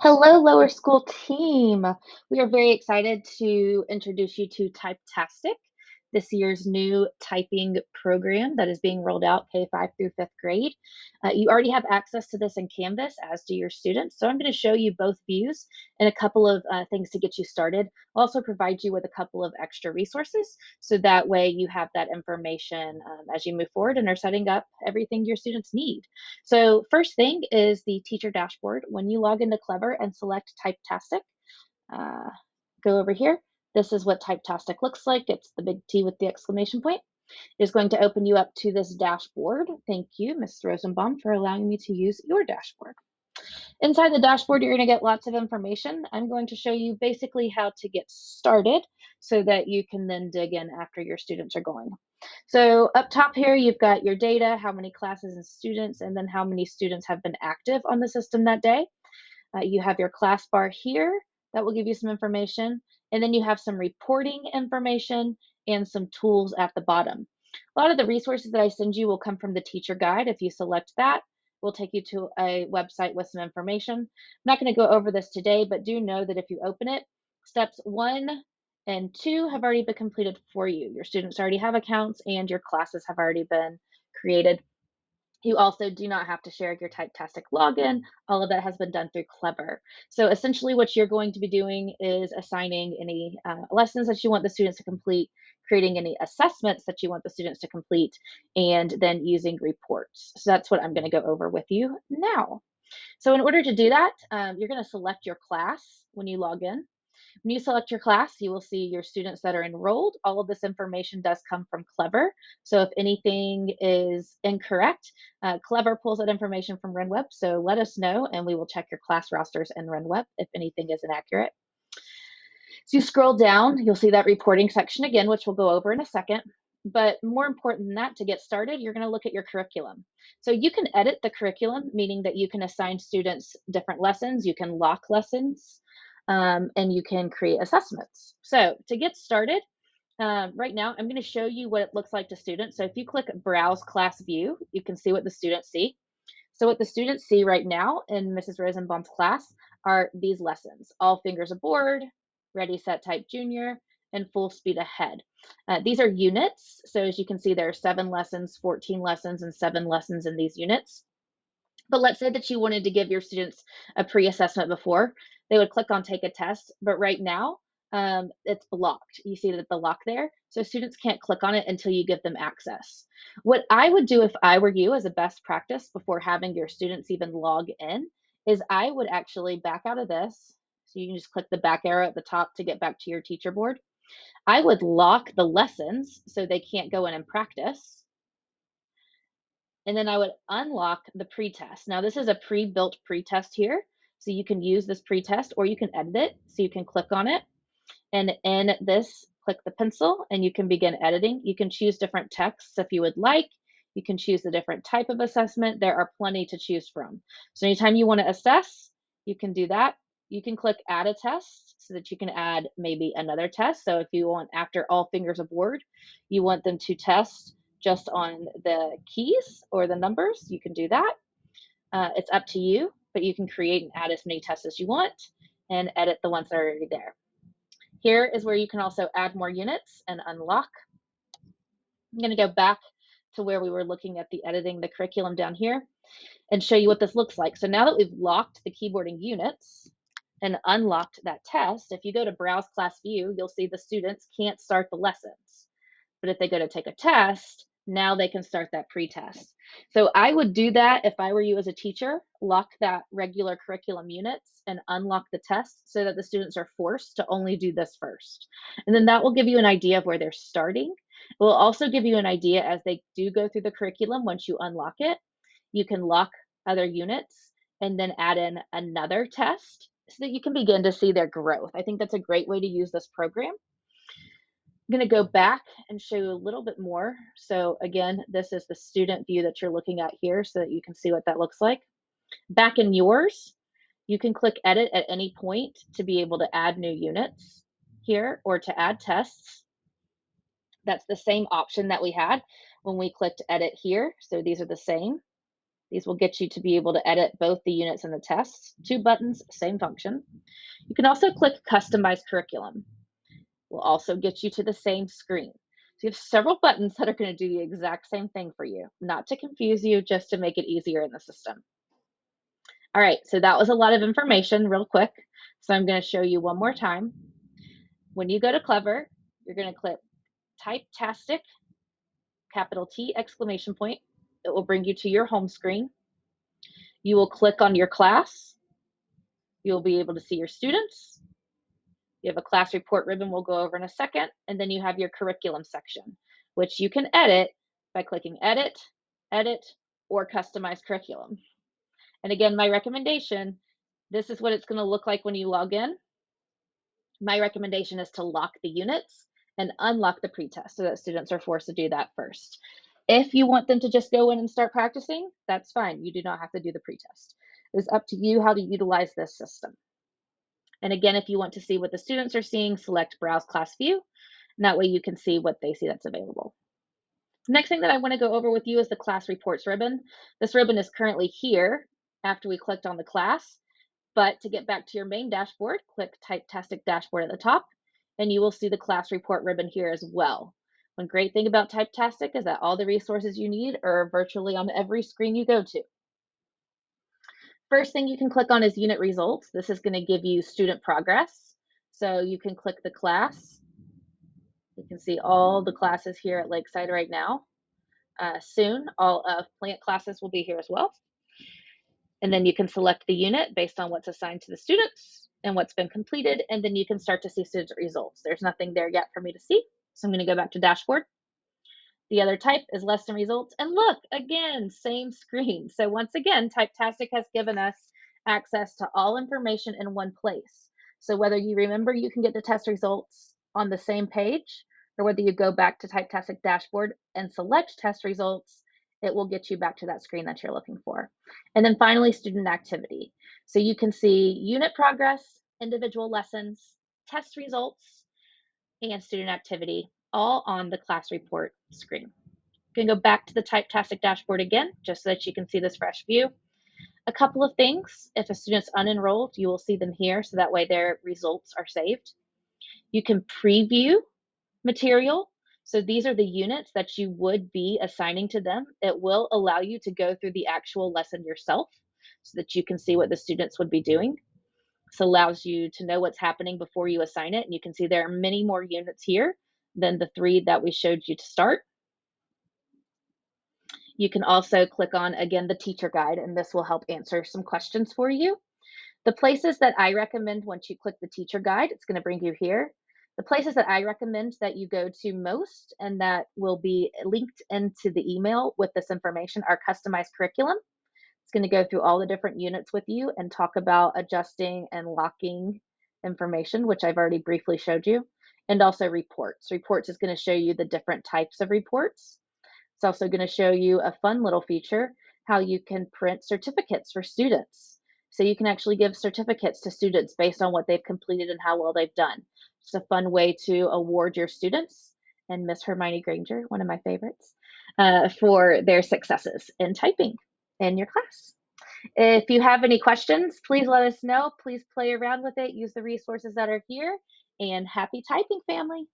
Hello, lower school team. We are very excited to introduce you to TypeTastic, this year's new typing program that is being rolled out K-5 through 5th grade. You already have access to this in Canvas, as do your students. So I'm going to show you both views and a couple of things to get you started. I'll also provide you with a couple of extra resources, so that way you have that information as you move forward and are setting up everything your students need. So first thing is the teacher dashboard. When you log into Clever and select TypeTastic, uh, go over here. This is what TypeTastic looks like. It's the big T with the exclamation point. It is going to open you up to this dashboard. Thank you, Ms. Rosenbaum, for allowing me to use your dashboard. Inside the dashboard, you're going to get lots of information. I'm going to show you basically how to get started so that you can then dig in after your students are going. So up top here, you've got your data, how many classes and students, and then how many students have been active on the system that day. You have your class bar here that will give you some information. And then you have some reporting information and some tools at the bottom. A lot of the resources that I send you will come from the teacher guide. If you select that, we'll take you to a website with some information. I'm not going to go over this today, but do know that if you open it, steps 1 and 2 have already been completed for you. Your students already have accounts and your classes have already been created. You also do not have to share your TypeTastic login. All of that has been done through Clever. So essentially what you're going to be doing is assigning any lessons that you want the students to complete, creating any assessments that you want the students to complete, and then using reports. So that's what I'm going to go over with you now. So in order to do that, you're going to select your class when you log in. When you select your class, you will see your students that are enrolled. All of this information does come from Clever. So if anything is incorrect, Clever pulls that information from RenWeb. So let us know and we will check your class rosters in RenWeb if anything is inaccurate. So you scroll down, you'll see that reporting section again, which we'll go over in a second. But more important than that, to get started, you're going to look at your curriculum. So you can edit the curriculum, meaning that you can assign students different lessons, you can lock lessons, and you can create assessments. So to get started, right now, I'm going to show you what it looks like to students. So if you click Browse Class View, you can see what the students see. So what the students see right now in Mrs. Rosenbaum's class are these lessons: All Fingers Aboard, Ready, Set, Type Junior, and Full Speed Ahead. These are units. So as you can see, there are 7 lessons, 14 lessons, and 7 lessons in these units. But let's say that you wanted to give your students a pre-assessment before. They would click on Take a Test, but right now it's blocked. You see that the lock there? So students can't click on it until you give them access. What I would do if I were you as a best practice before having your students even log in is I would actually back out of this. So you can just click the back arrow at the top to get back to your teacher board. I would lock the lessons so they can't go in and practice. And then I would unlock the pretest. Now this is a pre-built pretest here. So you can use this pretest or you can edit it. So you can click on it and in this, click the pencil and you can begin editing. You can choose different texts if you would like. You can choose the different type of assessment. There are plenty to choose from. So anytime you want to assess, you can do that. You can click add a test so that you can add maybe another test. So if you want, after All Fingers Aboard, you want them to test just on the keys or the numbers, you can do that. It's up to you, but you can create and add as many tests as you want and edit the ones that are already there. Here is where you can also add more units and unlock. I'm going to go back to where we were looking at the editing the curriculum down here and show you what this looks like. So now that we've locked the keyboarding units and unlocked that test, if you go to Browse Class View, you'll see the students can't start the lessons. But if they go to take a test, now they can start that pre-test. So I would do that if I were you as a teacher, lock that regular curriculum units and unlock the test so that the students are forced to only do this first. And then that will give you an idea of where they're starting. It will also give you an idea as they do go through the curriculum. Once you unlock it, you can lock other units and then add in another test so that you can begin to see their growth. I think that's a great way to use this program. I'm going to go back and show you a little bit more. So again, this is the student view that you're looking at here so that you can see what that looks like. Back in yours, you can click edit at any point to be able to add new units here or to add tests. That's the same option that we had when we clicked edit here. So these are the same. These will get you to be able to edit both the units and the tests. 2 buttons, same function. You can also click Customize Curriculum. Will also get you to the same screen. So you have several buttons that are going to do the exact same thing for you, not to confuse you, just to make it easier in the system. All right, so that was a lot of information real quick. So I'm going to show you one more time. When you go to Clever, you're going to click TypeTastic, capital T exclamation point. It will bring you to your home screen. You will click on your class. You'll be able to see your students. You have a class report ribbon we'll go over in a second, and then you have your curriculum section, which you can edit by clicking Edit, Edit, or Customize Curriculum. And again, my recommendation, this is what it's going to look like when you log in. My recommendation is to lock the units and unlock the pretest so that students are forced to do that first. If you want them to just go in and start practicing, that's fine. You do not have to do the pretest. It's up to you how to utilize this system. And again, if you want to see what the students are seeing, select Browse Class View, and that way you can see what they see that's available. Next thing that I want to go over with you is the Class Reports ribbon. This ribbon is currently here after we clicked on the class, but to get back to your main dashboard, click TypeTastic Dashboard at the top, and you will see the Class Report ribbon here as well. One great thing about TypeTastic is that all the resources you need are virtually on every screen you go to. First thing you can click on is Unit Results. This is going to give you student progress. So you can click the class. You can see all the classes here at Lakeside right now. Soon, all of plant classes will be here as well. And then you can select the unit based on what's assigned to the students and what's been completed. And then you can start to see student results. There's nothing there yet for me to see. So I'm going to go back to Dashboard. The other type is lesson results. And look, again, same screen. So once again, TypeTastic has given us access to all information in one place. So whether you remember you can get the test results on the same page, or whether you go back to TypeTastic Dashboard and select test results, it will get you back to that screen that you're looking for. And then finally, student activity. So you can see unit progress, individual lessons, test results, and student activity, all on the class report screen. You can go back to the TypeTastic dashboard again, just so that you can see this fresh view. A couple of things, if a student's unenrolled, you will see them here, so that way their results are saved. You can preview material. So these are the units that you would be assigning to them. It will allow you to go through the actual lesson yourself so that you can see what the students would be doing. This allows you to know what's happening before you assign it. And you can see there are many more units here than the 3 that we showed you to start. You can also click on, again, the teacher guide, and this will help answer some questions for you. The places that I recommend once you click the teacher guide, it's going to bring you here. The places that I recommend that you go to most and that will be linked into the email with this information are Customized Curriculum. It's going to go through all the different units with you and talk about adjusting and locking information, which I've already briefly showed you, and also Reports. Reports is going to show you the different types of reports. It's also going to show you a fun little feature, how you can print certificates for students. So you can actually give certificates to students based on what they've completed and how well they've done. It's a fun way to award your students, and Miss Hermione Granger, one of my favorites, for their successes in typing in your class. If you have any questions, please let us know. Please play around with it, use the resources that are here, and happy typing, family.